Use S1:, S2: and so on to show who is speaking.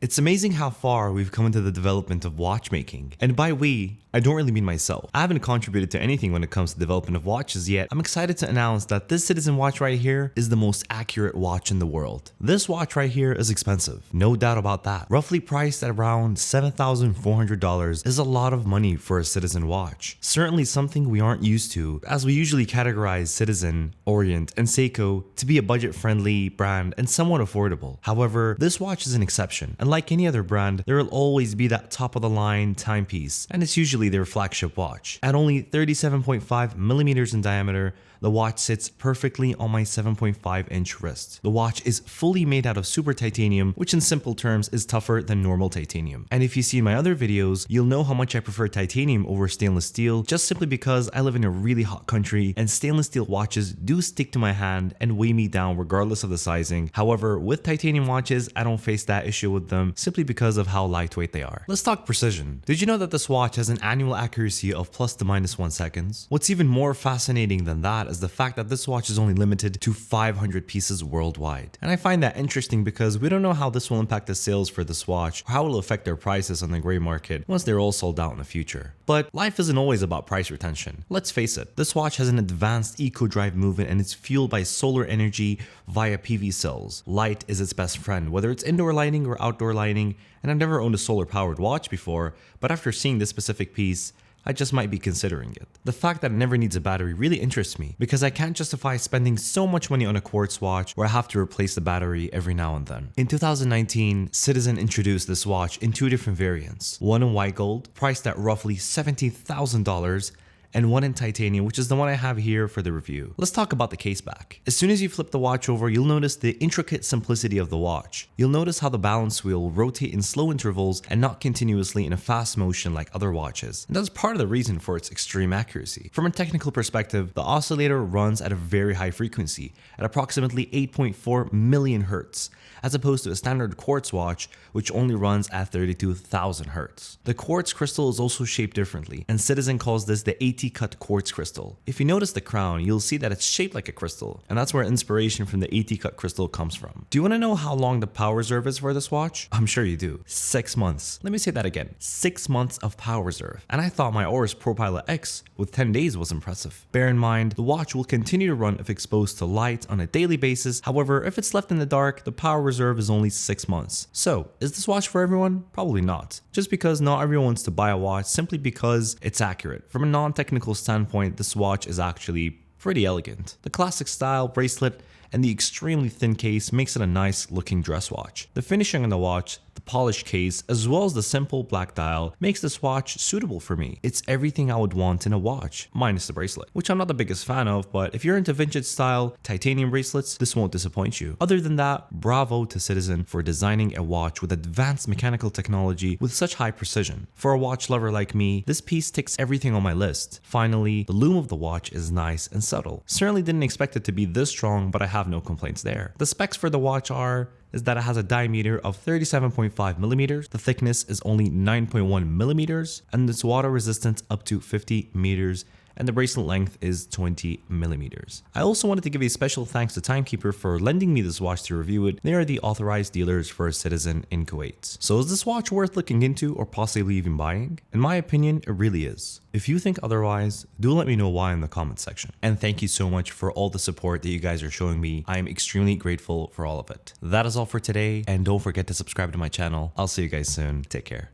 S1: It's amazing how far we've come into the development of watchmaking. And by we, I don't really mean myself. I haven't contributed to anything when it comes to development of watches yet. I'm excited to announce that this Citizen watch right here is the most accurate watch in the world. This watch right here is expensive, no doubt about that. Roughly priced at around $7,400 is a lot of money for a Citizen watch. Certainly something we aren't used to, as we usually categorize Citizen, Orient, and Seiko to be a budget-friendly brand and somewhat affordable. However, this watch is an exception, and like any other brand, there will always be that top-of-the-line timepiece, and it's usually their flagship watch. At only 37.5 millimeters in diameter, the watch sits perfectly on my 7.5-inch wrist. The watch is fully made out of super titanium, which in simple terms is tougher than normal titanium. And if you see my other videos, you'll know how much I prefer titanium over stainless steel, just simply because I live in a really hot country and stainless steel watches do stick to my hand and weigh me down regardless of the sizing. However, with titanium watches, I don't face that issue with them simply because of how lightweight they are. Let's talk precision. Did you know that this watch has an annual accuracy of plus to minus 1 seconds? What's even more fascinating than that is the fact that this watch is only limited to 500 pieces worldwide. And I find that interesting because we don't know how this will impact the sales for this watch or how it will affect their prices on the gray market once they're all sold out in the future. But life isn't always about price retention. Let's face it, this watch has an advanced eco-drive movement and it's fueled by solar energy via PV cells. Light is its best friend, whether it's indoor lighting or outdoor lighting, and I've never owned a solar-powered watch before, but after seeing this specific piece, I just might be considering it. The fact that it never needs a battery really interests me because I can't justify spending so much money on a quartz watch where I have to replace the battery every now and then. In 2019, Citizen introduced this watch in 2 different variants, one in white gold, priced at roughly $17,000, and one in titanium, which is the one I have here for the review. Let's talk about the case back. As soon as you flip the watch over, you'll notice the intricate simplicity of the watch. You'll notice how the balance wheel will rotate in slow intervals and not continuously in a fast motion like other watches. And that's part of the reason for its extreme accuracy. From a technical perspective, the oscillator runs at a very high frequency, at approximately 8.4 million hertz, as opposed to a standard quartz watch, which only runs at 32,000 hertz. The quartz crystal is also shaped differently, and Citizen calls this the AT-cut quartz crystal. If you notice the crown, you'll see that it's shaped like a crystal, and that's where inspiration from the AT-cut crystal comes from. Do you want to know how long the power reserve is for this watch? I'm sure you do. 6 months. Let me say that again. 6 months of power reserve. And I thought my Oris ProPilot X with 10 days was impressive. Bear in mind, the watch will continue to run if exposed to light on a daily basis. However, if it's left in the dark, the power reserve is only 6 months. So, is this watch for everyone? Probably not. Just because not everyone wants to buy a watch simply because it's accurate. From a non-technical standpoint, this watch is actually pretty elegant. The classic style bracelet and the extremely thin case makes it a nice looking dress watch. The finishing on the watch, the polished case, as well as the simple black dial makes this watch suitable for me. It's everything I would want in a watch, minus the bracelet, which I'm not the biggest fan of, but if you're into vintage style titanium bracelets, this won't disappoint you. Other than that, bravo to Citizen for designing a watch with advanced mechanical technology with such high precision. For a watch lover like me, this piece ticks everything on my list. Finally, the lume of the watch is nice and subtle. Certainly didn't expect it to be this strong, but I have no complaints there. The specs for the watch is that it has a diameter of 37.5 millimeters, the thickness is only 9.1 millimeters, and its water resistance up to 50 meters, and the bracelet length is 20 millimeters. I also wanted to give a special thanks to Timekeeper for lending me this watch to review it. They are the authorized dealers for a Citizen in Kuwait. So is this watch worth looking into or possibly even buying? In my opinion, it really is. If you think otherwise, do let me know why in the comments section. And thank you so much for all the support that you guys are showing me. I am extremely grateful for all of it. That is all for today, and don't forget to subscribe to my channel. I'll see you guys soon. Take care.